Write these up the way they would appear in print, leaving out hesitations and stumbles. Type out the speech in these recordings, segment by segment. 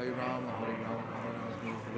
Hare Rama, Hare Rama, Krishna, Krishna, Krishna, Ram, Ram, Ram, Ram, Hare Krishna, Krishna, Ram, Ram, Hare Ram, Ram, Krishna, Hare Krishna, Krishna Krishna, Hare Hare, Hare Rama, Krishna, Krishna, Krishna, Ram, Ram, Ram, Ram, Hare Krishna, Hare Rama, Krishna, Hare Ram, Rama, Ram, Rama Rama, Ram, Hare Ram, Hare, Hare Krishna, Krishna Krishna, Hare Hare, Hare Rama, Krishna, Hare Krishna, Rama, Rama Rama, Hare Hare Ram, Hare Krishna, Ram, Hare Ram, Krishna, Ram, Krishna Hare Krishna, Hare Krishna, Hare, Hare Rama, Ram, Hare Ram, Rama, Ram, Rama Ram, Rama, Hare Hare Hare, Krishna. Hare Krishna, Krishna Krishna, Hare Om Hare, Hare Rama, Krishna, Hare Rama, Hare Rama Rama, Krishna, Hare Krishna Hare, Ram, Krishna Ram, Krishna, Ram, Krishna Ram, Krishna, Hare Hare Hare, Krishna, Hare Rama, Hare Ram, Rama, Rama Ram, Rama, Ram, Hare Ram, Hare, Hare Ram, Krishna, Krishna Hare Krishna, Krishna, Hare Hare Hare, Hare Krishna, Rama, Krishna Hare Ram, Rama, Rama Ram, Rama, Ram, Hare Ram, Hare, Hare Krishna Krishna, Krishna Krishna, Hare Hare, Ram, Ram, Ram, Hare Ram, Rama, Hare Rama, Rama Rama, Hare Hare, Hare Krishna Ram, Ram, Krishna Ram, Krishna, Ram, Hare Hare, Hare Hare Krishna, Rama, Hare Krishna, Rama, Rama Rama, Ram, Hare Ram, Krishna Ram, Ram, Krishna Hare Krishna, Hare Krishna, Hare, Hare Rama, Hare Rama, Hare Rama, Hare Krishna, Hare, Hare Krishna, Krishna, Hare Krishna, Krishna, Ram, Krishna Ram, Krishna, Ram, Hare Ram, Hare, Hare Hare Rama, Krishna, Hare Rama, Ram, Ram, Ram, Ram, Hare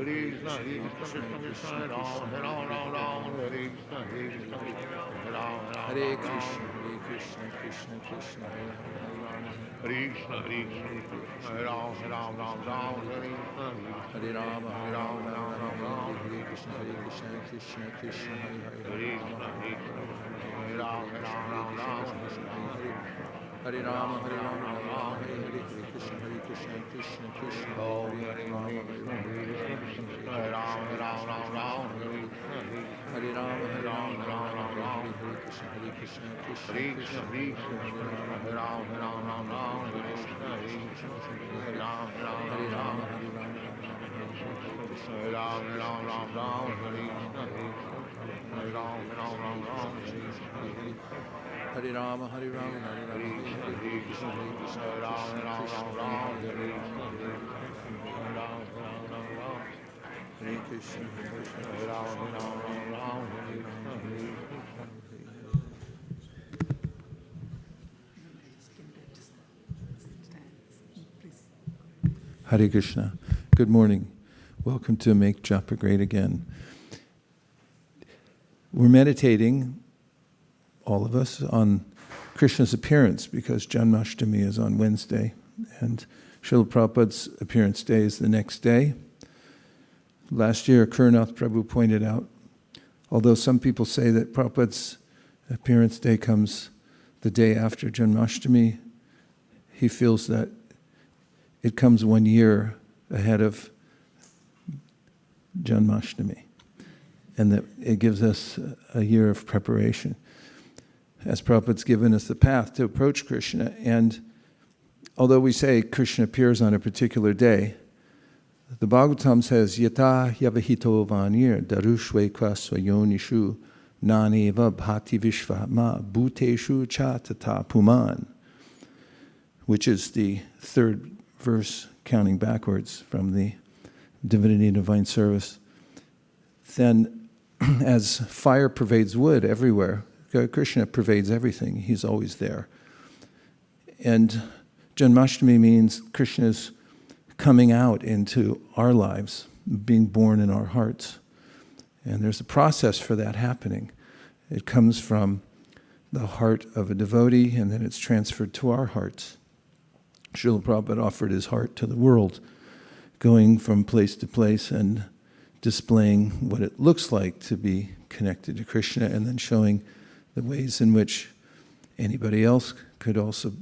Krishna, Hare Krishna, Hare Krishna Ram, Krishna, Hare Hare Ram, Hare, Ram, Ram, Hare Hare Rama, Krishna, Hare Hare Rama, Krishna. Hare Hare. Hare Krishna. Good morning. Welcome to Make Japa Great Again. We're meditating, all of us, on Krishna's appearance because Janmashtami is on Wednesday and Srila Prabhupada's appearance day is the next day. Last year, Kurnath Prabhu pointed out, although some people say that Prabhupada's appearance day comes the day after Janmashtami, he feels that it comes 1 year ahead of Janmashtami, and that it gives us a year of preparation. As Prabhupada's given us the path to approach Krishna, and although we say Krishna appears on a particular day, the Bhagavatam says, Yata yavahito vanir darushve kvasvayonishu naneva bhati vishvatma bhuteshu cha tata puman, which is the third verse counting backwards from the Divinity and Divine Service. Then, as fire pervades wood everywhere, Krishna pervades everything. He's always there. And Janmashtami means Krishna's coming out into our lives, being born in our hearts. And there's a process for that happening. It comes from the heart of a devotee, and then it's transferred to our hearts. Srila Prabhupada offered his heart to the world, going from place to place and displaying what it looks like to be connected to Krishna, and then showing the ways in which anybody else could also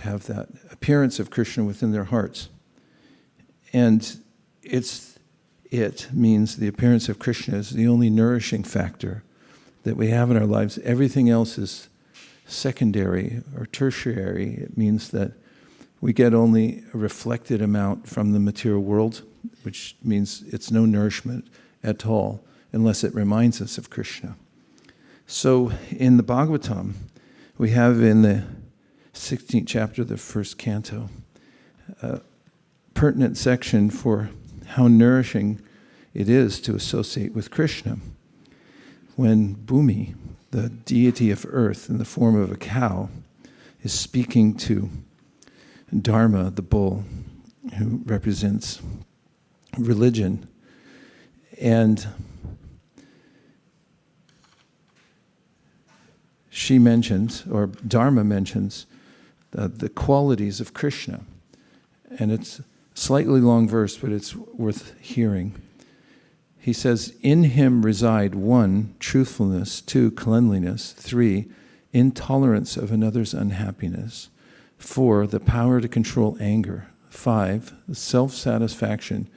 have that appearance of Krishna within their hearts. And it means the appearance of Krishna is the only nourishing factor that we have in our lives. Everything else is secondary or tertiary. It means that we get only a reflected amount from the material world, which means it's no nourishment at all unless it reminds us of Krishna. So in the Bhagavatam, we have in the 16th chapter, the first canto, a pertinent section for how nourishing it is to associate with Krishna. When Bhumi, the deity of earth in the form of a cow, is speaking to Dharma, the bull, who represents religion, and she mentions, or Dharma mentions, the qualities of Krishna. And it's a slightly long verse, but it's worth hearing. He says, in him reside 1, truthfulness, 2, cleanliness, 3, intolerance of another's unhappiness, 4, the power to control anger, 5, self-satisfaction,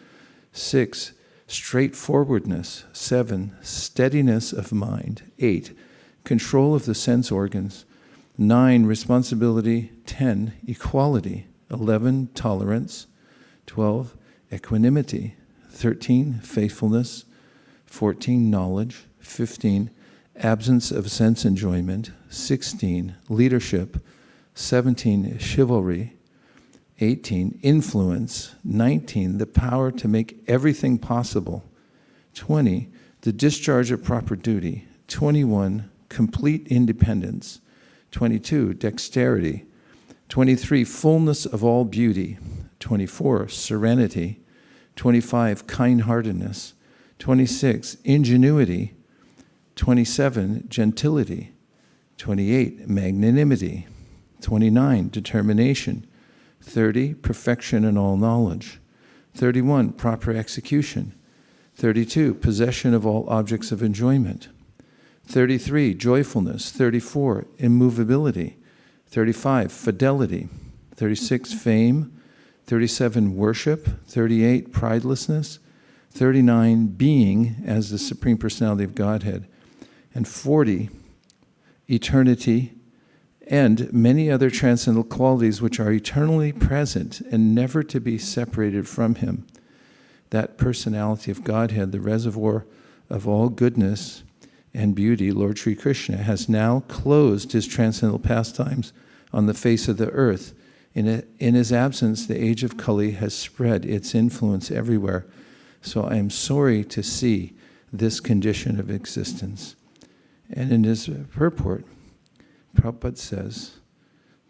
6, straightforwardness, 7, steadiness of mind, 8, control of the sense organs, 9, responsibility, 10, equality, 11, tolerance, 12, equanimity, 13, faithfulness, 14, knowledge, 15, absence of sense enjoyment, 16, leadership, 17, chivalry, 18, influence, 19, the power to make everything possible, 20, the discharge of proper duty, 21, complete independence, 22, dexterity, 23, fullness of all beauty, 24, serenity, 25, kind-heartedness. 26, ingenuity. 27, gentility. 28, magnanimity. 29, determination. 30, perfection in all knowledge. 31, proper execution. 32, possession of all objects of enjoyment. 33, joyfulness. 34, immovability. 35, fidelity. 36, fame. 37, worship. 38, pridelessness. 39, being as the Supreme Personality of Godhead. And 40, eternity, and many other transcendental qualities which are eternally present and never to be separated from Him. That personality of Godhead, the reservoir of all goodness and beauty, Lord Sri Krishna, has now closed His transcendental pastimes on the face of the earth. In His absence, the age of Kali has spread its influence everywhere. So I am sorry to see this condition of existence. And in his purport, Prabhupada says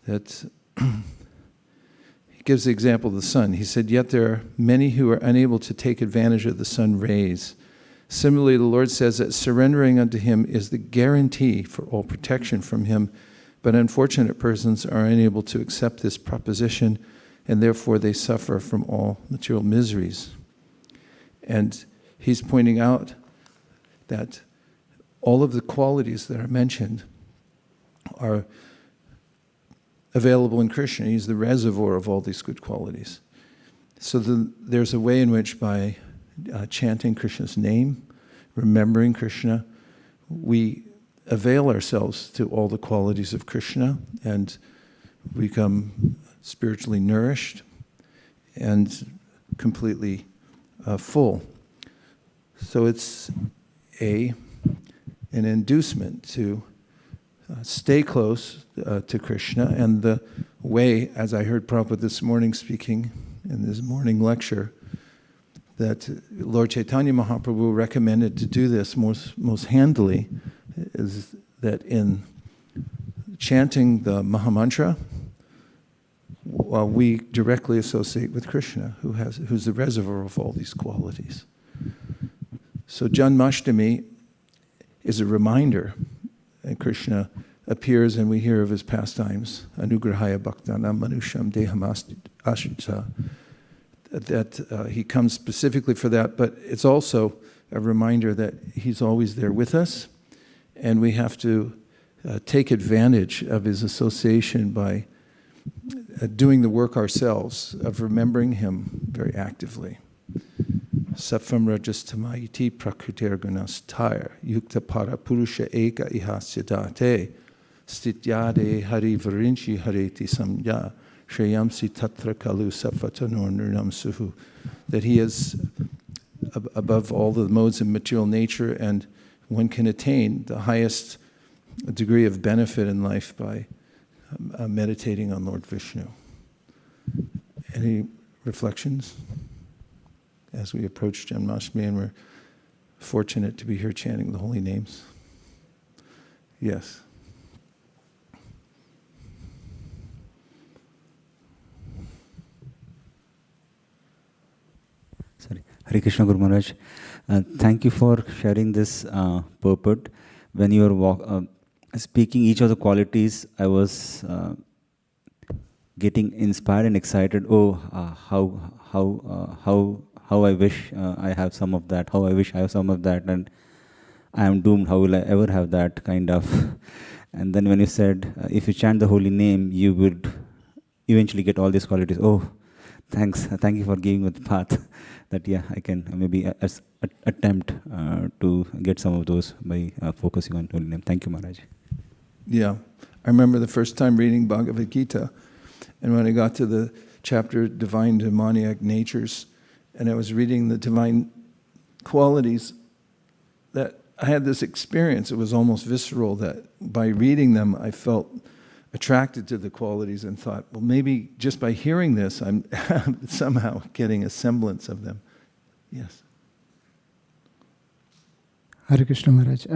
that he gives the example of the sun. He said, yet there are many who are unable to take advantage of the sun rays. Similarly, the Lord says that surrendering unto Him is the guarantee for all protection from Him, but unfortunate persons are unable to accept this proposition, and therefore they suffer from all material miseries. And he's pointing out that all of the qualities that are mentioned are available in Krishna. He's the reservoir of all these good qualities. So there's a way in which by chanting Krishna's name, remembering Krishna, we avail ourselves to all the qualities of Krishna and become spiritually nourished and completely full. So it's an inducement to stay close to Krishna, and the way, as I heard Prabhupada this morning speaking in his morning lecture, that Lord Chaitanya Mahaprabhu recommended to do this most handily is that in chanting the Mahamantra, we directly associate with Krishna, who's the reservoir of all these qualities. So Janmashtami is a reminder, and Krishna appears and we hear of his pastimes, Anugrahaya Bhaktanam Manusham Deham Ashrita, that he comes specifically for that, but it's also a reminder that he's always there with us, and we have to take advantage of his association by doing the work ourselves of remembering him very actively. Sattvam rajastamayiti prakritir gunasthaya yukta para purusha eka ihasyadate stityade hari varinchi hareti samya shreyamsi tatra kalu sattvatanor nurnam suhu. That he is above all the modes of material nature, and one can attain the highest degree of benefit in life by meditating on Lord Vishnu. Any reflections as we approach Janmashtami and we're fortunate to be here chanting the holy names? Yes. Sorry. Hare Krishna Guru Maharaj. Thank you for sharing this purport. When you were speaking each of the qualities, I was getting inspired and excited. Oh, how I wish I have some of that. How I wish I have some of that, and I am doomed. How will I ever have that kind of? And then when you said, if you chant the holy name, you would eventually get all these qualities. Oh, thanks. Thank you for giving me the path. That I can maybe attempt to get some of those by focusing on holy name. Thank you, Maharaj. Yeah, I remember the first time reading Bhagavad Gita, and when I got to the chapter Divine Demoniac Natures, and I was reading the divine qualities, that I had this experience. It was almost visceral, that by reading them I felt attracted to the qualities and thought, well, maybe just by hearing this I'm somehow getting a semblance of them. Yes. Hare Krishna Maharaj.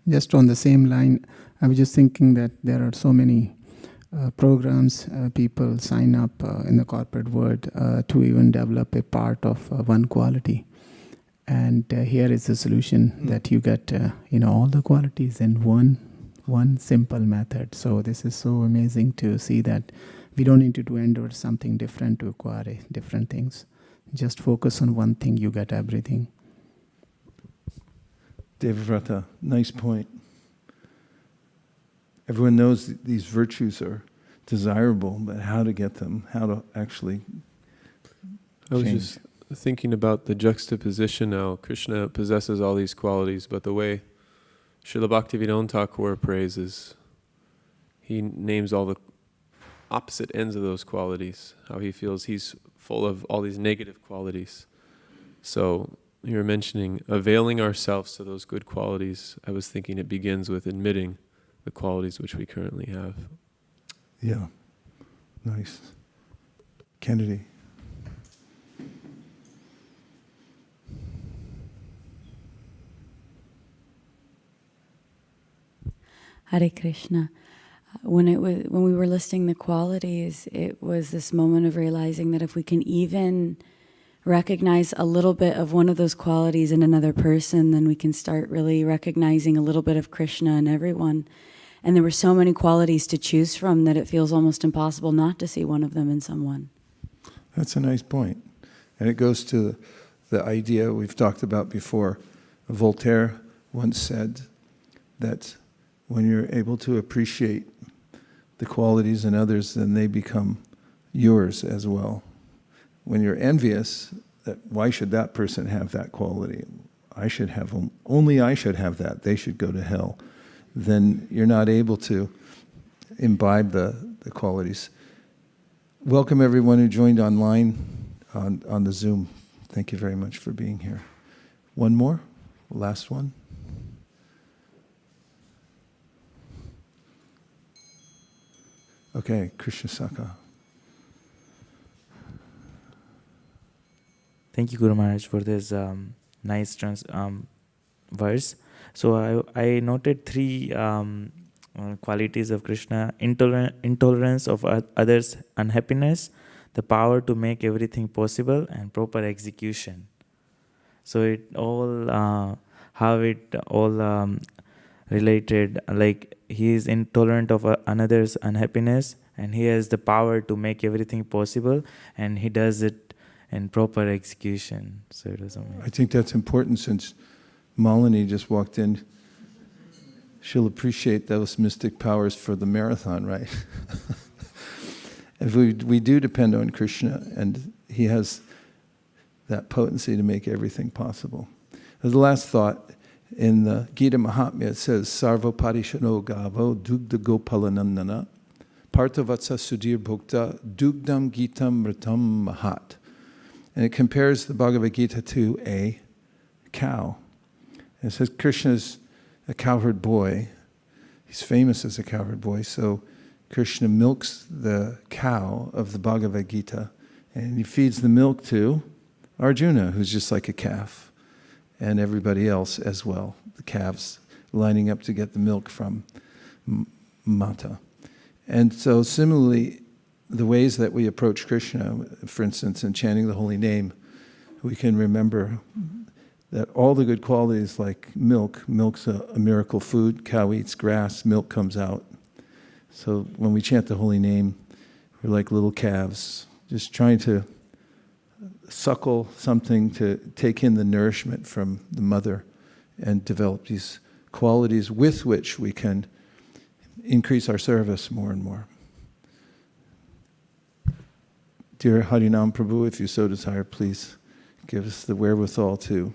Just on the same line, I was just thinking that there are so many programs, people sign up in the corporate world to even develop a part of one quality. And here is the solution that you get, all the qualities in one simple method. So this is so amazing to see that we don't need to endure something different to acquire different things. Just focus on one thing, you get everything. Devavrata, nice point. Everyone knows these virtues are desirable, but how to get them, how to actually I was change. just thinking about the juxtaposition now. Krishna possesses all these qualities, but the way Srila Bhaktivedanta Thakur praises, he names all the opposite ends of those qualities, how he feels he's full of all these negative qualities. So you're mentioning availing ourselves to those good qualities. I was thinking it begins with admitting the qualities which we currently have. Yeah, nice. Kennedy. Hare Krishna. When we were listing the qualities, it was this moment of realizing that if we can even recognize a little bit of one of those qualities in another person, then we can start really recognizing a little bit of Krishna in everyone. And there were so many qualities to choose from that it feels almost impossible not to see one of them in someone. That's a nice point. And it goes to the idea we've talked about before. Voltaire once said that when you're able to appreciate the qualities in others, then they become yours as well. When you're envious, that why should that person have that quality? I should have them. Only I should have that. They should go to hell. Then you're not able to imbibe the qualities. Welcome everyone who joined online on the Zoom. Thank you very much for being here. One more? Last one? Okay, Krishna Saka. Thank you, Guru Maharaj, for this nice verse. So I noted three qualities of Krishna: intolerance of others' unhappiness, the power to make everything possible, and proper execution. So it all how it all related. Like he is intolerant of another's unhappiness, and he has the power to make everything possible, and he does it in proper execution. So it was amazing. I think that's important since Malini just walked in. She'll appreciate those mystic powers for the marathon, right? If we do depend on Krishna, and he has that potency to make everything possible. As the last thought, in the Gita Mahatmya it says, Sarva Parishano Gavo Dugda Gopalanandana Parthavatsa Sudhir Bhukta Dugdam Gitam Mritam Mahat. And it compares the Bhagavad Gita to a cow. And it says Krishna's a cowherd boy. He's famous as a cowherd boy. So Krishna milks the cow of the Bhagavad Gita, and he feeds the milk to Arjuna, who's just like a calf, and everybody else as well, the calves lining up to get the milk from Mata. And so similarly, the ways that we approach Krishna, for instance, in chanting the holy name, we can remember that all the good qualities like milk's a miracle food, cow eats grass, milk comes out. So when we chant the holy name, we're like little calves, just trying to suckle something to take in the nourishment from the mother and develop these qualities with which we can increase our service more and more. Dear Harinam Prabhu, if you so desire, please give us the wherewithal to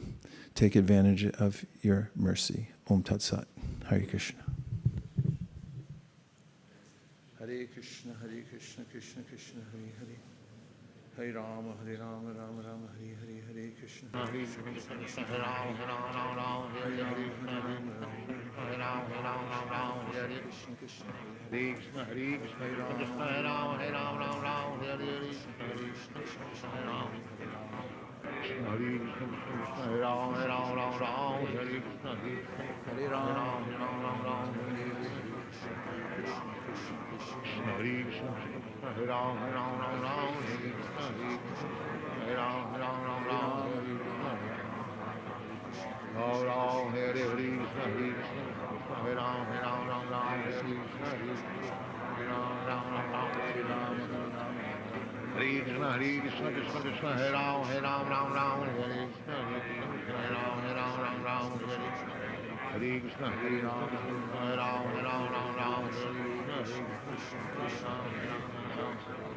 take advantage of your mercy. Om Tat Sat. Hare Krishna. Hare Krishna, Hare Krishna, Krishna Krishna, Hare Hare. Hare Rama, Hare Rama, Rama Rama, Hare Hare, Hare Krishna. Hare Krishna, Hare Rama, Rama Rama, Hare Hare, Hare Rama, Rama Rama, Hare Hare, Krishna Krishna, Hare Krishna, Hare Krishna, Hare Rama, Rama Rama, Hare Hare, Hare Krishna, Hare Rama, Hare Krishna, Hare Rama, Rama Rama, Hare Krishna, Hare Rama, Rama Rama, Hare Hare. Krishna Hare Krishna Hare Ram Ram Ram Hare Krishna Hare Ram Ram Ram Hare Krishna Ram Ram Hare Krishna Hare Ram Ram Ram Hare Krishna Hare Ram Ram Ram Hare Krishna Krishna Krishna Hare Ram Ram Ram Hare Krishna Hare Ram Ram Ram Hare Hare Krishna Hare Ram Ram Ram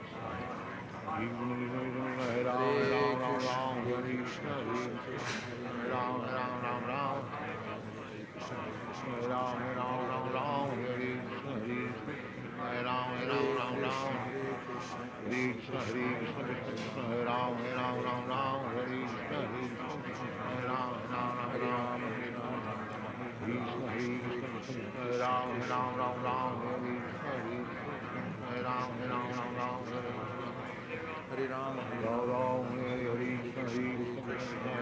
Hare Krishna Hare Ram Hare Krishna Ram Ram Hare Ram Hare Krishna Hare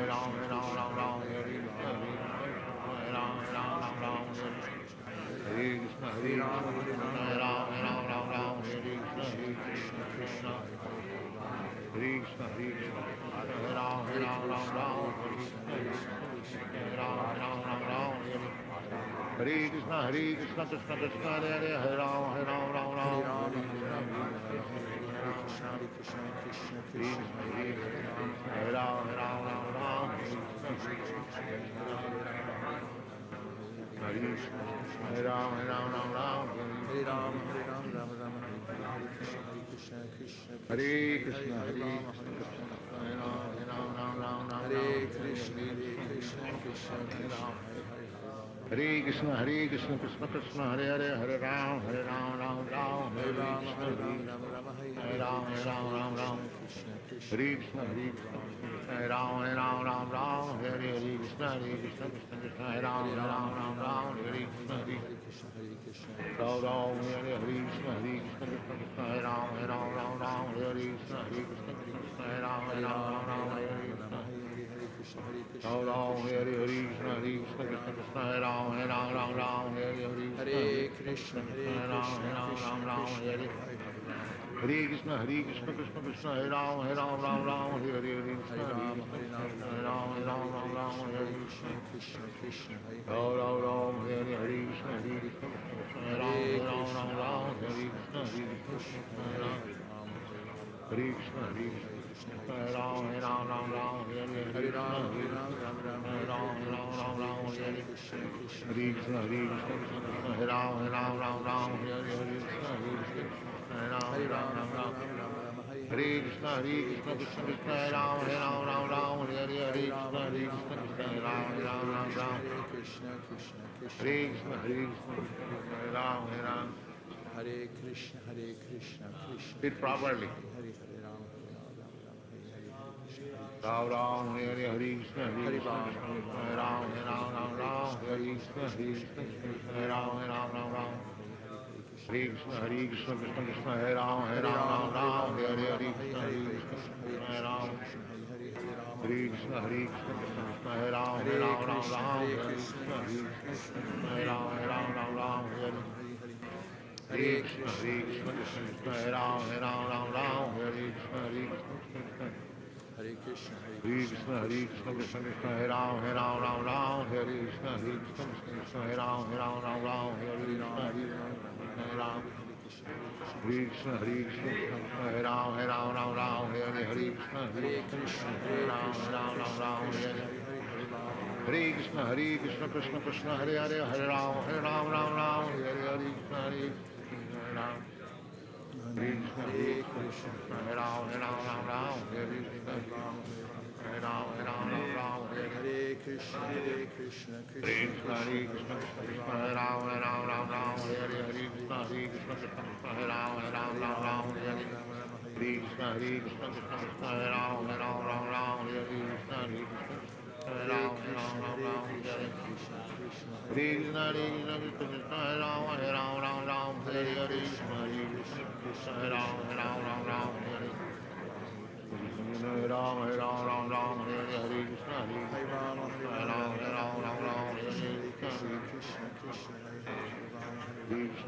Ram Ram Hare Krishna Hare Ram Hare Krishna Hare Ram Ram Krishna Hare Ram Hare Hare Ram Hare Krishna Hare Ram Hare Krishna Hare Ram Krishna Hare Krishna Hare Ram Hare Krishna Krishna Krishna Hare Ram Hare Ram Hare Ram Hare Krishna Krishna Krishna Hare Ram Ram Hare Krishna Hare Ram Hare Krishna Hare Ram Hare Krishna Krishna Hare Ram Hare Krishna Hare Ram Hare Krishna Hare Ram Hare Krishna Hare Ram Hare Krishna Ram Hare Krishna Hare Ram Hare Krishna Hare Krishna Krishna Hare Ram Hare Krishna Hare Ram Hare Krishna Ram Hare Krishna Hare Ram Hare Krishna Hare Ram Hare Krishna Hare Ram Hare Krishna Krishna Ram Hare Krishna Ram Hare Krishna Speak properly. Ram Hare Krishna Hare Ram Hare Krishna Ram Hare Krishna Krishna Hare Ram Hare Krishna Ram Krishna Hare Ram Hare Krishna Hare Krishna Hare Ram Hare Krishna Hare Krishna Hare Ram Hare Krishna Hare Ram Hare Krishna Hare Ram Hare Krishna Krishna Hare Ram Hare Krishna Hare Krishna Hare Ram Hare Krishna Hare Krishna Krishna Hare Ram Hare Krishna Hare Ram Krishna Hare Ram Hare Krishna Krishna Ram Hare Krishna Ram Hare Ram Hare Krishna Ram Hare Krishna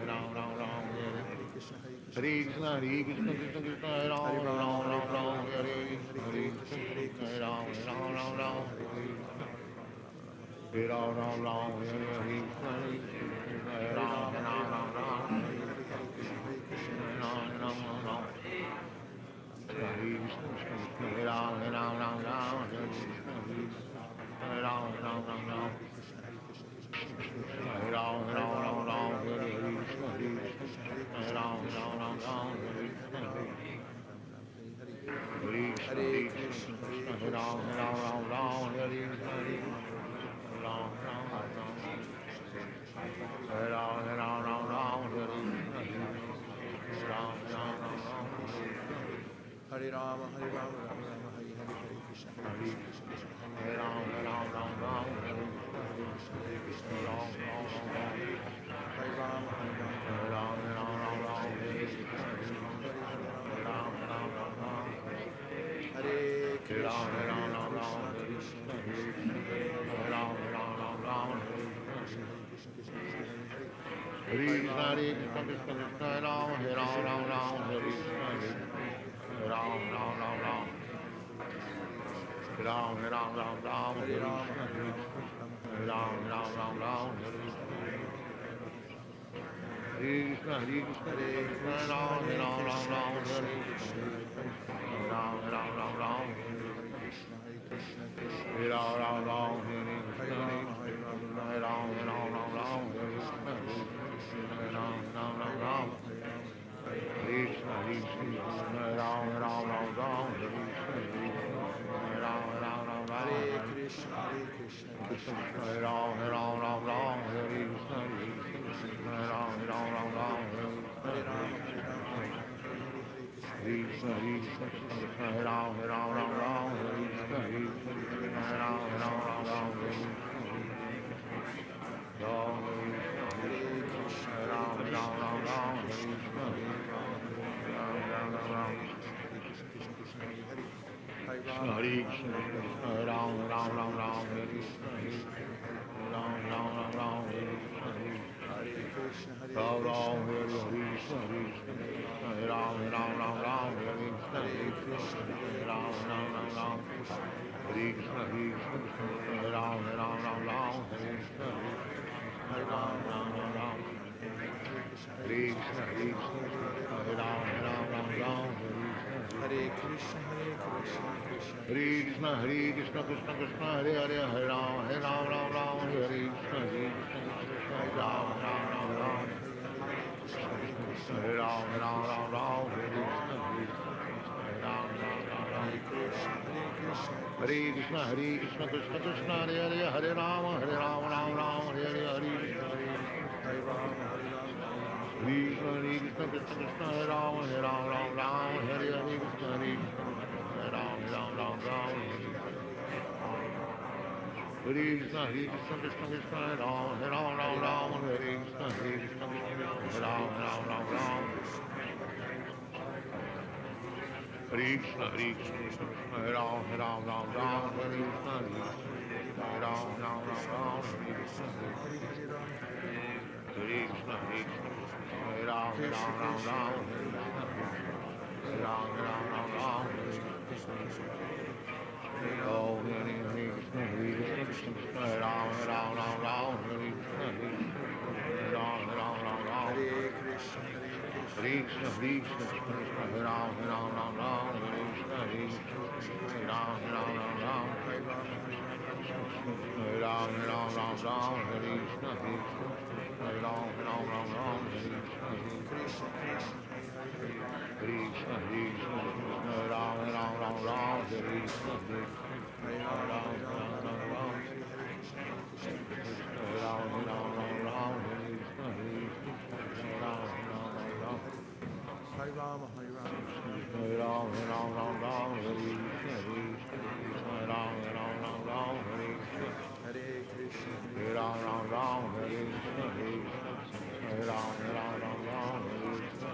Ram, Ram, Ram, Hare Krishna, Krishna Krishna, Hare Ram, Ram, Ram, Ram, Hare Krishna, Hare Ram, Ram, Ram, Ram, Hare Ram, Ram, Ram, Hare Krishna, Hare Ram, Ram, Ram, Ram, Hare Ram, Ram, Ram, Hare Krishna, Hare Ram, Ram, Ram, Ram, Hare Krishna, Hare Ram, Ram, Ram, Ram, Hare Ram, Ram, Ram, Ram, Hare Krishna, Hare Ram, Ram, Ram, Ram, Hare Krishna, Hare Krishna, Hare Ram, Ram, Ram, Ram, Hare Krishna, Ram, Ram, Ram, Hare Ram, Ram, Ram, Ram, Hare Krishna, Ram, Ram, Ram, Hare Rama, Hare Rama, Rama Rama, Hare Hare, Hare Krishna, Hare Krishna, Krishna Krishna, Hare Ram, Ram, Ram, Ram, Hare Krishna, Ram, Ram, Ram, Hare Rama, Hare Rama, Hare Ram, Ram, Ram, Ram, Hare Krishna, Hare Hare Rama, Ram, Ram, Ram, Ram, Hare Hare Ram, Krishna, Ram, Hare Ram, Ram, Krishna, Hare Krishna Krishna, Krishna, Hare Ram, Ram, Ram, Ram, Hare Krishna Hare Krishna, Krishna Krishna, Hare Hare, Hare Hare Krishna, Rama, Hare Hare Krishna, Rama, Krishna Rama Krishna, Rama, Hare Hare Ram, Hare, Hare Ram, Hare Ram, Ram, Krishna, Hare Krishna Krishna, Krishna, Hare Ram, Ram, Ram, Ram, Ram, Ram, Ram, Ram, Hare Ram, Ram, Ram, Ram, Ram, Hare Krishna, Hare Krishna, Krishna Ram, Ram, Ram, Ram, Hare Ram, Ram, Ram, Ram, Hare Ram, Ram, Ram, Hare Krishna, Hare Ram, Ram, Ram, Ram, Hare Krishna, Hare Ram, Ram, Ram, Ram, Krishna, Krishna, Ram, Ram, Ram, Ram, Hare Krishna, Ram, Ram, Ram, Ram, Hare Krishna, Krishna, Ram, Ram, Ram, Ram, Hare Krishna, Ram, Ram, Ram, Ram, Hare Krishna, Krishna, Ram, Ram, Ram, Ram, Hare Krishna, Ram, Ram, Ram, Ram, Hare Krishna, Ram, Ram, Ram, Ram, Hare Krishna, Ram, Ram, Ram, Ram, Hare Krishna, Ram, Ram, Ram, Ram, Hare Krishna, Ram, Ram, Ram, Ram, Hare Krishna, Ram, Ram, Hare Krishna, Ram, Ram, Ram, Ram, Hare Krishna, Ram, Ram, Ram, Ram, Hare Krishna, Ram, Ram, Ram, Ram, Hare Krishna, Ram, Ram, Ram, Ram, Hare Krishna, Ram, Ram, Ram, Ram, Hare Krishna, Krishna, Krishna, Krishna, Hare Hare, Hare Ram, Ram, Ram, Hare Krishna, Ram, Ram, Ram, Ram, Hare Ram, Ram, Ram, Hare Krishna, Ram, Ram, Ram, Ram, Hare Krishna, Krishna, Krishna, Hare Hare, Hare Ram, Ram, Ram, Hare Hare, Hare Krishna, Krishna, Krishna, Krishna, Hare Ram, Ram, Ram, Hare Hare, Krishna, Ram, Ram, Ram, Ram, Hare Krishna, Krishna, Krishna, Hare Ram, Ram, Ram, Hare Krishna, Krishna, Ram, Ram, Ram, Ram, Hare Krishna, Krishna, Hare Ram, Ram, Ram, Hare Krishna, Ram, Ram, Ram, Ram, Hare Krishna, Hare Krishna, Hare Ram, Ram, Ram, Hare Krishna, Ram, Ram, Ram, Ram, Hare Krishna, Oh, Hare Hare Krishna, Hare Krishna, Hare Ram, Ram, Ram, Hare Krishna, Ram, Ram, Ram, Ram, Hare Krishna, Hare Krishna, Hare Ram, Ram, Hare Krishna, Ram, Ram, Ram, Hare Ram, Ram, Hare Krishna, Ram, Ram, Ram, Hare Krishna, Krishna, Krishna, Ram, Ram, Hare Krishna, Ram, Ram, Ram, Ram, Ram, Hare Krishna, Ram, Ram, Ram, Hare Rama, Hare Rama, Hare Ram, Hare Krishna, Ram, Ram, Hare Krishna, Hare Krishna, Hare Ram, Hare Krishna, Hare Ram, Hare Krishna,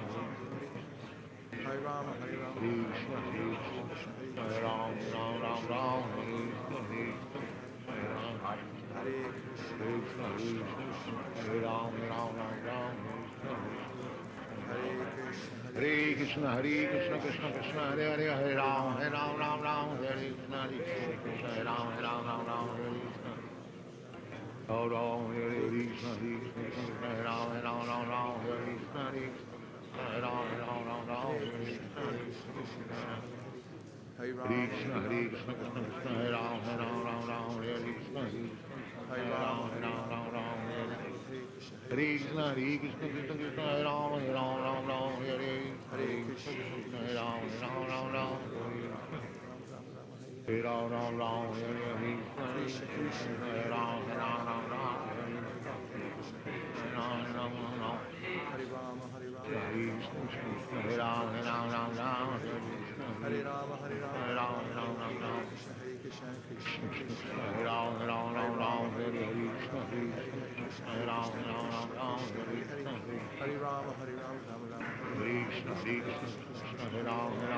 Hare Rama, Hare Rama, Krishna, Krishna, Hare Ram, Hare Krishna, Hare Krishna, Hare Ram, Hare Krishna, Krishna, Krishna, Hare Hare, Hare Ram, Ram, Hare Krishna, Hare Ram, Hare Krishna, Hare Ram, Hare Krishna, Hare Ram, Hare Krishna, Hare Ram, Hare Krishna, Hare Krishna, Krishna, Krishna, Hare Ram, Hare Krishna, Hare Ram, Hare Krishna, Krishna, Krishna, Hare Ram, Hare Krishna, Hare Ram, Hare Ram, Hare Krishna, Hare Ram, Hare Rama, Hare Rama, Hare Ram, Hare Rama, Hare Rama, Hare Krishna, Krishna, Krishna, Hare Ram, Hare Krishna, Hare Ram, Hare Rama, Hare Rama, Rama Rama, Hare Krishna, Krishna, Hare Ram, Hare Krishna, Krishna, Krishna, Hare Ram, Hare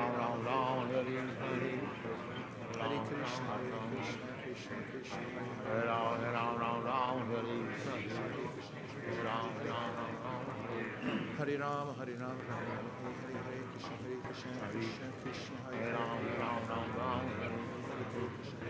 Hare Rama, Hare Rama, Rama Rama, Hare Hare, Krishna, Krishna, Krishna, Hare Ram, Hare Krishna,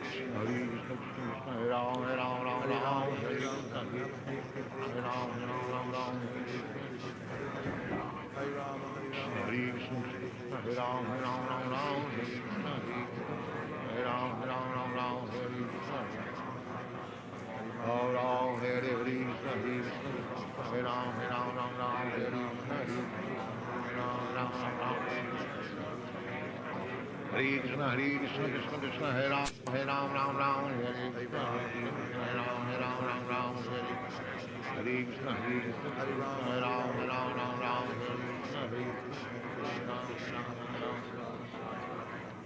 Hare Krishna, Krishna Krishna, Hare Ram, Ram Ram, Hare Krishna, Hare Ram, Ram, Hare Krishna. Hare Krishna, Krishna, Hare Ram, Ram, Hare Krishna, Hare Ram, Hare Krishna. Ram Ram, Hare Krishna, Krishna, Hare Ram, Hare Krishna, Ram, Hare Krishna, Krishna Krishna, Hare Ram, Hare Krishna, Hare Ram, Hare Krishna, Hare Ram, Hare Krishna,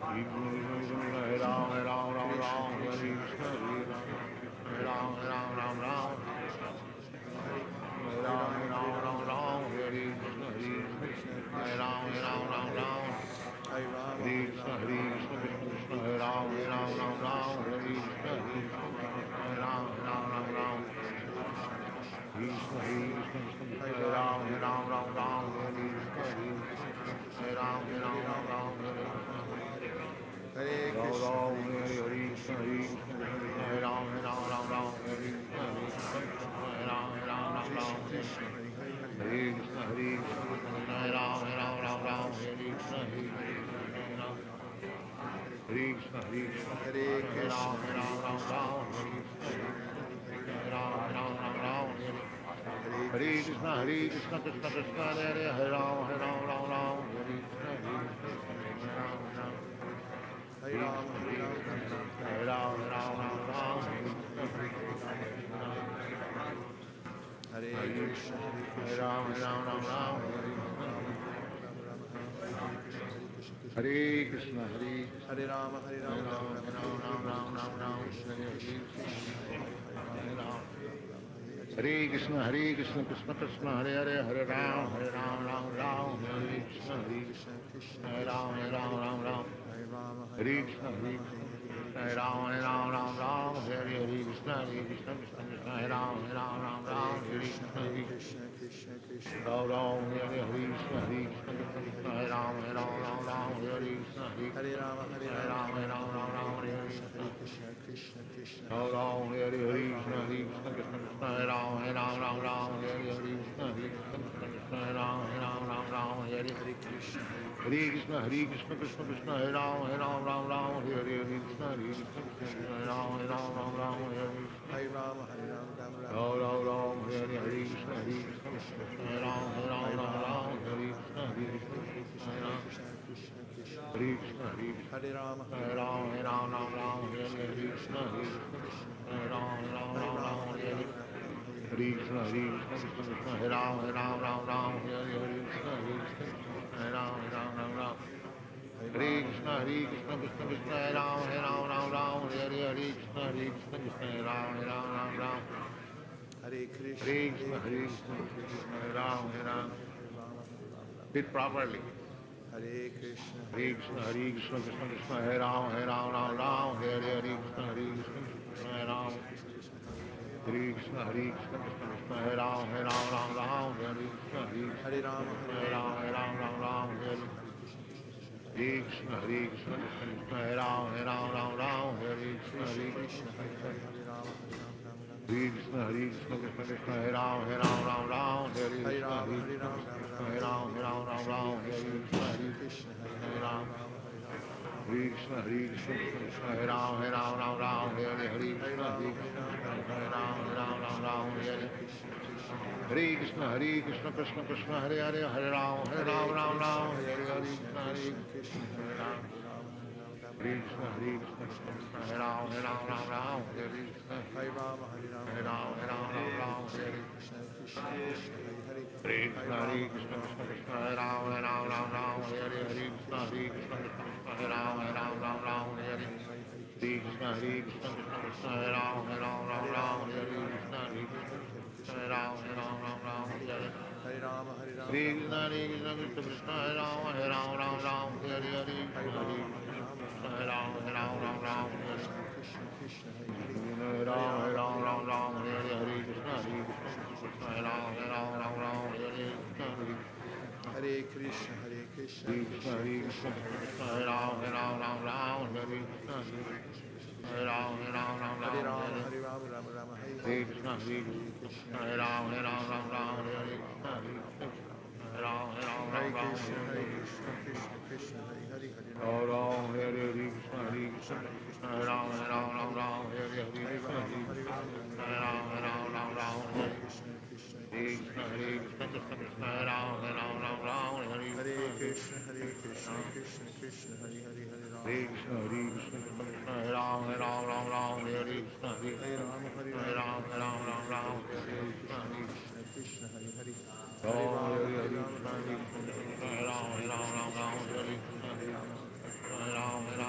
Hare Ram, Hare Ram, Ram Ram, Hare Krishna, Hare Ram, Hare Ram, Ram Ram, Hare Ram, Hare Ram, Ram Ram, Hare Krishna, Hare Ram, Hare Ram, Ram Ram, Hare Krishna, Krishna Krishna, Hare Ram, Ram Ram, Hare Krishna, Hare Ram, Ram Ram, Krishna, Krishna Krishna, Hare Ram, Ram Ram, Hare Krishna, Hare Ram, Ram Ram, Hare Hare Krishna, Hare Krishna, Hare Ram, Ram Ram, Hare Krishna, Hare Ram, Ram Ram, Krishna, Hare Krishna, Hare Ram, Ram, Hare Krishna, Hare Krishna, Hare Ram, Ram, Hare Ram, Hare Krishna, Krishna Krishna, Hare Ram, Ram, Hare Krishna, Hare Ram, Hare Ram, Ram, Hare Krishna, Hare Ram, Ram, Hare Krishna, Hare Ram, Ram, Hare Krishna, Krishna Krishna, Hare Hare Ram, Ram, Hare Krishna, Hare Ram, Ram, Hare Krishna, Hare Ram, Ram, Hare Krishna, Krishna Krishna, Hare Ram, Hare Krishna, Hare Ram, Hare Krishna, Hare Ram, Hare Krishna, Hare Ram, Hare Krishna, Ram, Hare Krishna, Krishna Krishna, Hare Ram, Hare Krishna, Ram, Hare Krishna, Hare Krishna, Krishna Krishna, Hare Ram, Hare Krishna, Ram, Hare Ram, Ram, Hare Krishna, Ram, Hare Krishna, Hare Krishna, Hare Ram, Ram, Hare Krishna, Ram, Hare Krishna, Hare Ram, Hare Krishna, Ram, Hare Krishna, Krishna Krishna, Hare Ram, Hare Krishna, Ram, Hare Krishna, Hare Ram, Speak properly. Hare Krishna, Krishna Krishna, Hare Ram, Hare Krishna, Hare Ram, Krishna, Krishna, Hare Ram, Hare Krishna, Hare Ram, Hare Krishna, Krishna, Hare Ram, Hare Krishna, Krishna, Krishna, Hare Ram, Hare Krishna, Hare Ram, Krishna, Krishna, Hare Ram, Hare Krishna, Hare Ram, Hare Krishna, Krishna Krishna, Hare Ram, Hare Krishna, Hare Ram, Krishna, Krishna, Hare Ram, Hare Krishna, Hare Ram, Hare Krishna, Krishna, Krishna, Hare Ram, Hare Krishna, Hare Ram, Hare Krishna, Krishna, Hare Ram, Hare Krishna, Hare Ram, Hare Ram, Krishna, Krishna, Hare Ram, Hare Ram, Hare Krishna, Hare Krishna, Krishna Krishna, Hare Ram, Hare Krishna, Hare Ram, Hare Ram, Hare Krishna, Hare Ram, Hare Krishna, Hare Ram, Hare Krishna, Krishna, Hare Ram, Hare Krishna, Hare Ram, Hare Krishna, Hare Ram, Hare Krishna, Krishna, Hare Ram, Hare Krishna, Krishna, Hare Ram, Hare Ram, Hare Krishna, Hare Ram, Hare Krishna, Hare Ram, Hare Krishna,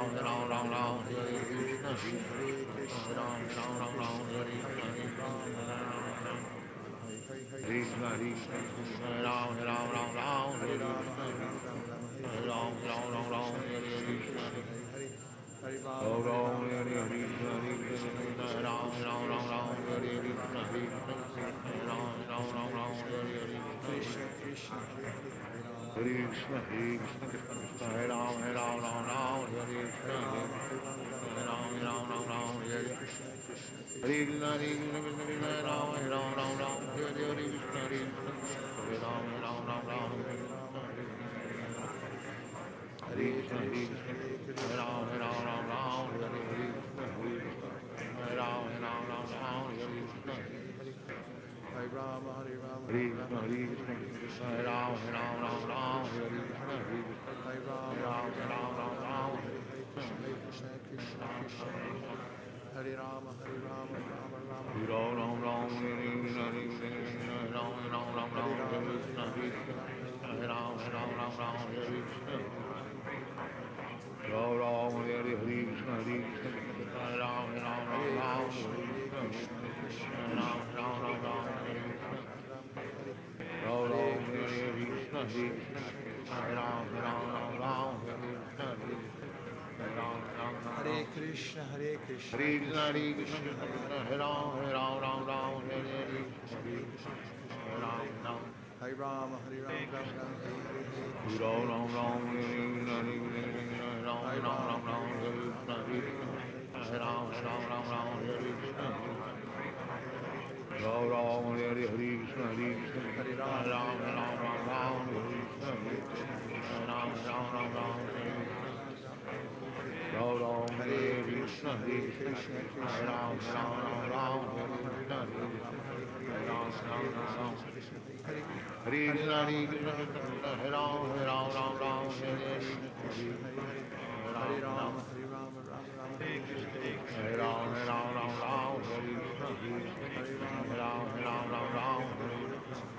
Hare Krishna, Hare Krishna, Hare Krishna, Hare Krishna, Hare Ram, Ram, Ram, Hare Hare, Hare Ram, Hare Rama, Hare Rama, Rama Rama, Hare Hare, Hare Ram, Ram, Hare Hare, Ram, Ram, Hare Krishna, Hare Ram, Ram, Hare Krishna, Ram, Hare Krishna, Hare Krishna, Hare Ram, Rama, Ram, Hare Krishna, Ram, Ram, Hare Krishna, Ram, Hare Krishna, Hare Krishna, Ram, Ram, Hare Krishna, Ram, Hare Krishna, Hare Krishna, Hare Ram, Ram, Hare Krishna, Hare Rama, Hare Rama, Rama Rama, Hare Hare, Hare Ram, Ram, Hare Krishna, Hare Hare Rama, Ram, Ram, Hare Krishna Krishna, Krishna Ram, Hare Hare Rama, Hare Rama, Hare Ram, Ram, Hare Krishna Krishna, Ram, Ram, Hare Rama, Hare Rama, Hare Ram, Hare Krishna, Krishna Krishna, Hare Ram, Hare Hare Rama, Hare Krishna, Rama, Hare Krishna, Hare Krishna Krishna, Krishna, Hare Krishna, Hare Ram, Hare Krishna, Hare Hare Ram, Krishna, Hare Hare Krishna, Krishna, Krishna Krishna, Hare Hare, Hare Rama, Hare Rama, Hare Krishna, Hare Krishna, Krishna Krishna, Hare Hare, Hare Ram, Krishna, Hare Krishna Krishna, Krishna, Hare Hare Krishna, Hare Hare, Ram, Hare Krishna, Hare Krishna, Hare Hare Ram, Krishna, Hare Krishna Krishna, Krishna, Hare Hare Krishna, Hare,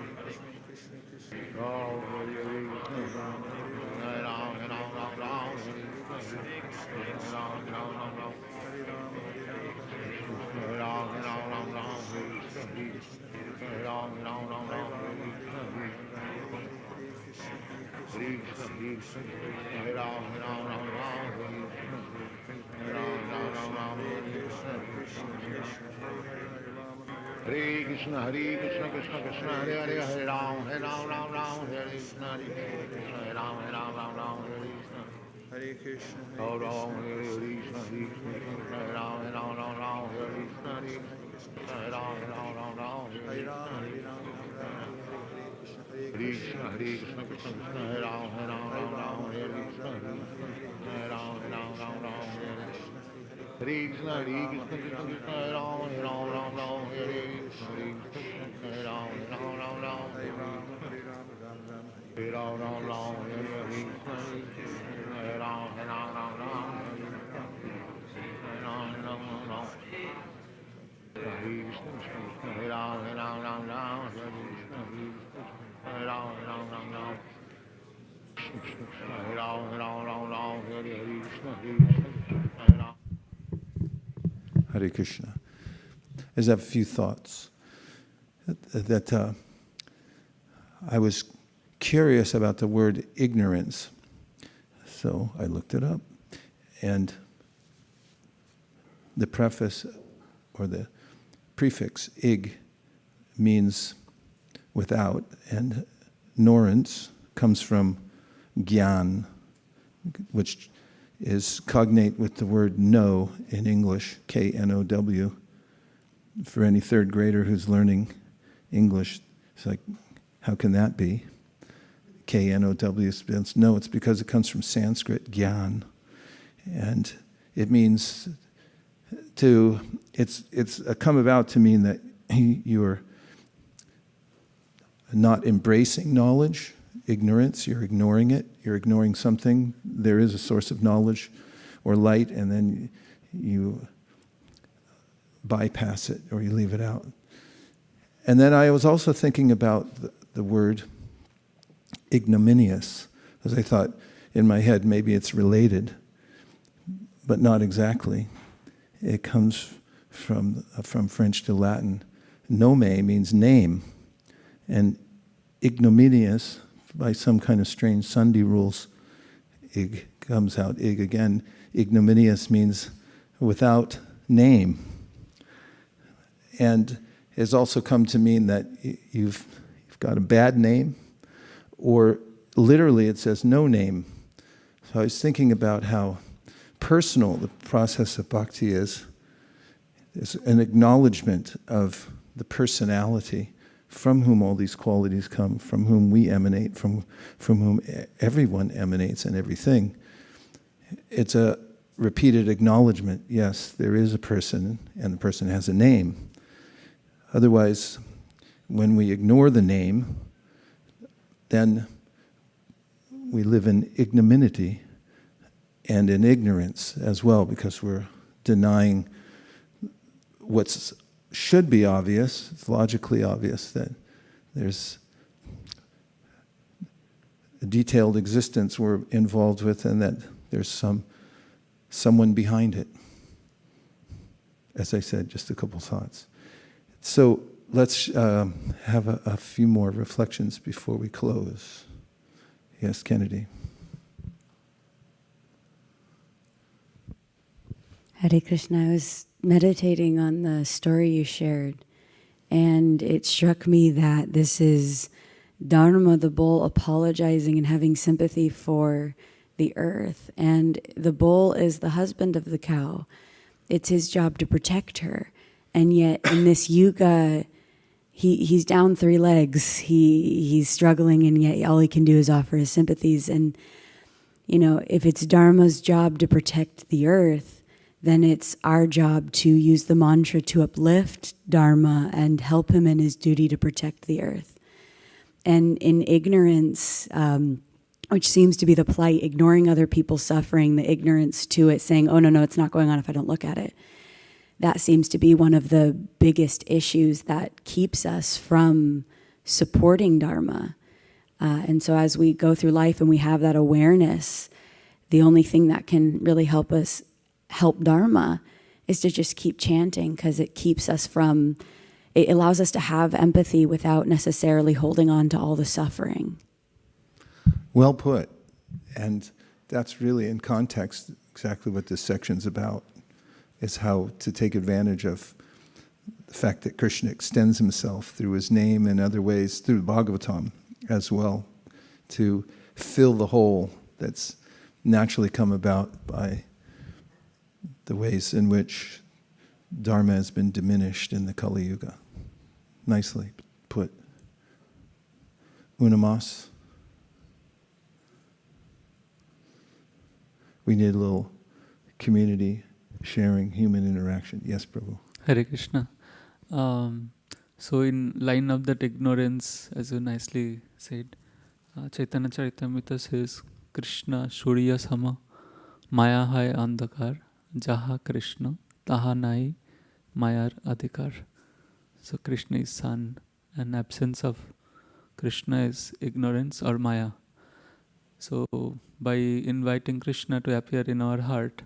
Hare Ram, Hare Krishna, Krishna, Hare Krishna, Hare Krishna Ram, Krishna, Hare Rama, Hare Rama, Rama Rama, Hare Hare, Hare Krishna, Hare Hare Krishna, Krishna, Hare Krishna Krishna, Krishna Krishna, Krishna, Hare Hare Hare, Ram, Hare Rama, Hare Hare Rama, Krishna, Rama Rama, Hare Hare, Hare Hare Ram, Krishna, Hare Krishna, Krishna Hare Krishna, Hare Hare, Krishna, Hare Hare Rama, Krishna, Hare Krishna Rama, Krishna, Rama Hare Rama, Ram, Hare Hare, Hare Hare Krishna, Hare Krishna, Krishna Krishna, Hare Hare, Hare Rama, Hare Rama, Rama Rama, Hare Hare Hare, Hare Ram, Krishna, Hare Hare Krishna, Krishna, Krishna Krishna, Hare Hare Hare, Ram, Hare Rama, Hare Rama, Hare Krishna, Hare Krishna, Hare Krishna, Krishna, Hare Ram, Hare Krishna, Hare Ram, Hare Ram, Hare Krishna, Hare Ram. Hare Krishna. I just have a few thoughts that I was curious about the word ignorance, so I looked it up, and the preface or the prefix ig means without, and ignorance comes from gyan, which is cognate with the word know in English, K-N-O-W. For any third grader who's learning English, it's like, how can that be? K-N-O-W, no, it's because it comes from Sanskrit, gyan. And it means it's come about to mean that you're not embracing knowledge, ignorance, you're ignoring it, you're ignoring something. There is a source of knowledge or light, and then you bypass it or you leave it out. And then I was also thinking about the word ignominious, because I thought in my head maybe it's related. but not exactly. It comes from French to Latin. Nome means name, and ignominious, by some kind of strange Sunday rules, ig comes out ig again. Ignominious means without name, and has also come to mean that you've got a bad name, or literally it says no name. So I was thinking about how personal the process of bhakti is. It's an acknowledgement of the personality from whom all these qualities come, from whom we emanate, from whom everyone emanates and everything. It's a repeated acknowledgement. Yes, there is a person, and the person has a name. Otherwise, when we ignore the name, then we live in ignominy and in ignorance as well, because we're denying what should be obvious. It's logically obvious that there's a detailed existence we're involved with, and that there's someone behind it. As I said, just a couple thoughts. So let's have a few more reflections before we close. Yes, Kennedy. Hare Krishna, I was meditating on the story you shared, and it struck me that this is Dharma, the bull, apologizing and having sympathy for the earth. And the bull is the husband of the cow. It's his job to protect her. And yet in this yuga, he's down 3 legs. He's struggling, and yet all he can do is offer his sympathies. And, you know, if it's Dharma's job to protect the earth, then it's our job to use the mantra to uplift Dharma and help him in his duty to protect the earth. And in ignorance, which seems to be the plight, ignoring other people's suffering, the ignorance to it, saying, oh, no, it's not going on if I don't look at it. That seems to be one of the biggest issues that keeps us from supporting Dharma. And so as we go through life and we have that awareness, the only thing that can really help us help Dharma is to just keep chanting, because it keeps us from, it allows us to have empathy without necessarily holding on to all the suffering. Well put. And that's really in context exactly what this section's about, is how to take advantage of the fact that Krishna extends himself through his name and other ways, through Bhagavatam as well, to fill the hole that's naturally come about by the ways in which Dharma has been diminished in the Kali Yuga. Nicely put. Unamas? We need a little community sharing, human interaction. Yes, Prabhu. Hare Krishna. So in line of that ignorance, as you nicely said, Chaitanya Charitamrita says, Krishna Surya Sama, Maya hai andhakar, Jaha Krishna, Taha nai, Mayar adhikar. So Krishna is sun, and absence of Krishna is ignorance or Maya. So by inviting Krishna to appear in our heart,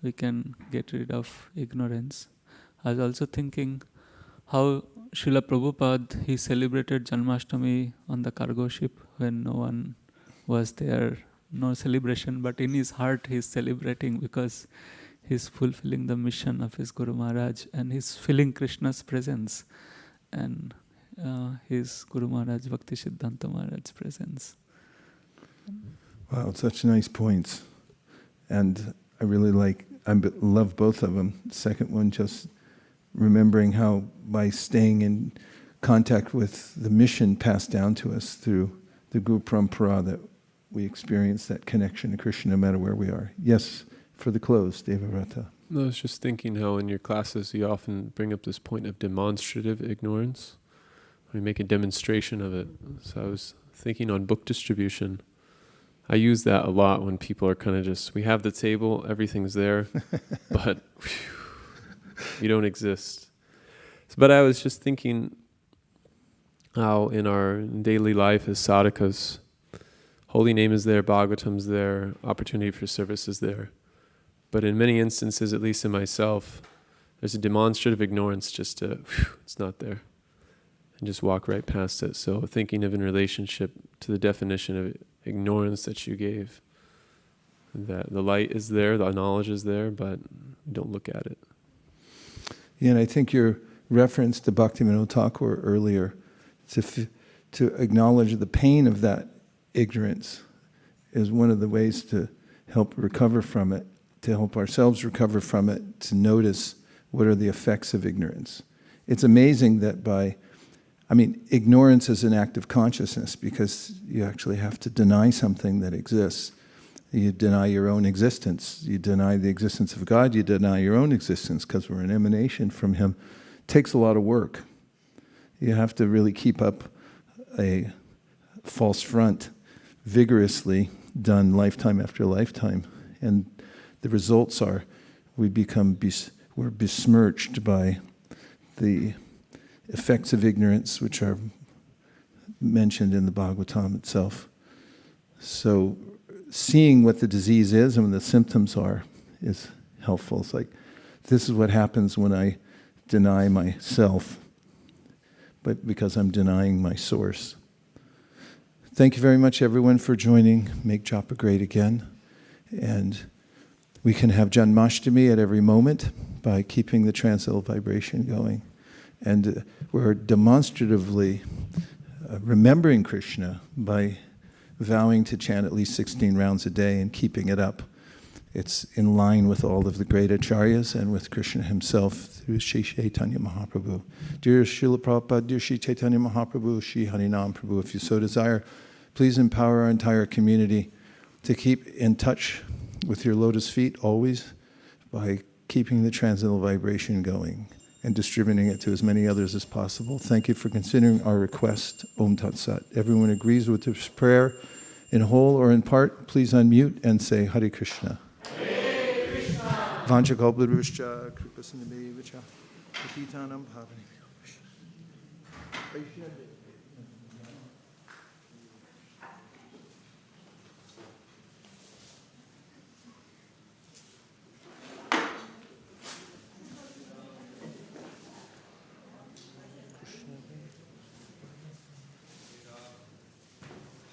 we can get rid of ignorance. I was also thinking how Srila Prabhupada, he celebrated Janmashtami on the cargo ship when no one was there, no celebration, but in his heart he is celebrating because he is fulfilling the mission of his Guru Maharaj, and he is feeling Krishna's presence and his Guru Maharaj, Bhakti Siddhanta Maharaj's presence. Wow, such nice points. And I really love both of them. The second one, just remembering how by staying in contact with the mission passed down to us through the Guru Parampara, that we experience that connection to Krishna no matter where we are. Yes, for the close, Devavrata. No, I was just thinking how in your classes you often bring up this point of demonstrative ignorance. We make a demonstration of it. So I was thinking on book distribution. I use that a lot when people are kind of just, we have the table, everything's there, but you don't exist. But I was just thinking how in our daily life as sadhakas, holy name is there, Bhagavatam's there, opportunity for service is there. But in many instances, at least in myself, there's a demonstrative ignorance just to, it's not there. And just walk right past it. So thinking of in relationship to the definition of ignorance that you gave, that the light is there, the knowledge is there, but we don't look at it. Yeah, and I think your reference to Bhaktivinoda Thakur earlier, to acknowledge the pain of that ignorance is one of the ways to help recover from it, to help ourselves recover from it, to notice what are the effects of ignorance. It's amazing that ignorance is an act of consciousness because you actually have to deny something that exists. You deny your own existence. You deny the existence of God. You deny your own existence because we're an emanation from Him. It takes a lot of work. You have to really keep up a false front, vigorously done lifetime after lifetime. And the results are we're besmirched by the effects of ignorance, which are mentioned in the Bhagavatam itself. So seeing what the disease is and what the symptoms are is helpful. It's like, this is what happens when I deny myself, but because I'm denying my source. Thank you very much, everyone, for joining Make Japa Great Again. And we can have Janmashtami at every moment by keeping the transcendental vibration going. And we're demonstratively remembering Krishna by vowing to chant at least 16 rounds a day and keeping it up. It's in line with all of the great acharyas and with Krishna himself through Sri Chaitanya Mahaprabhu. Dear Srila Prabhupada, dear Sri Chaitanya Mahaprabhu, Sri Harinam Prabhu, if you so desire, please empower our entire community to keep in touch with your lotus feet always by keeping the transcendental vibration going and distributing it to as many others as possible. Thank you for considering our request. Om Tat Sat. Everyone agrees with this prayer in whole or in part. Please unmute and say Hare Krishna. Hare Krishna. Vancha kalpataruscha kripasinabheva cha patitanam pavanebhyo.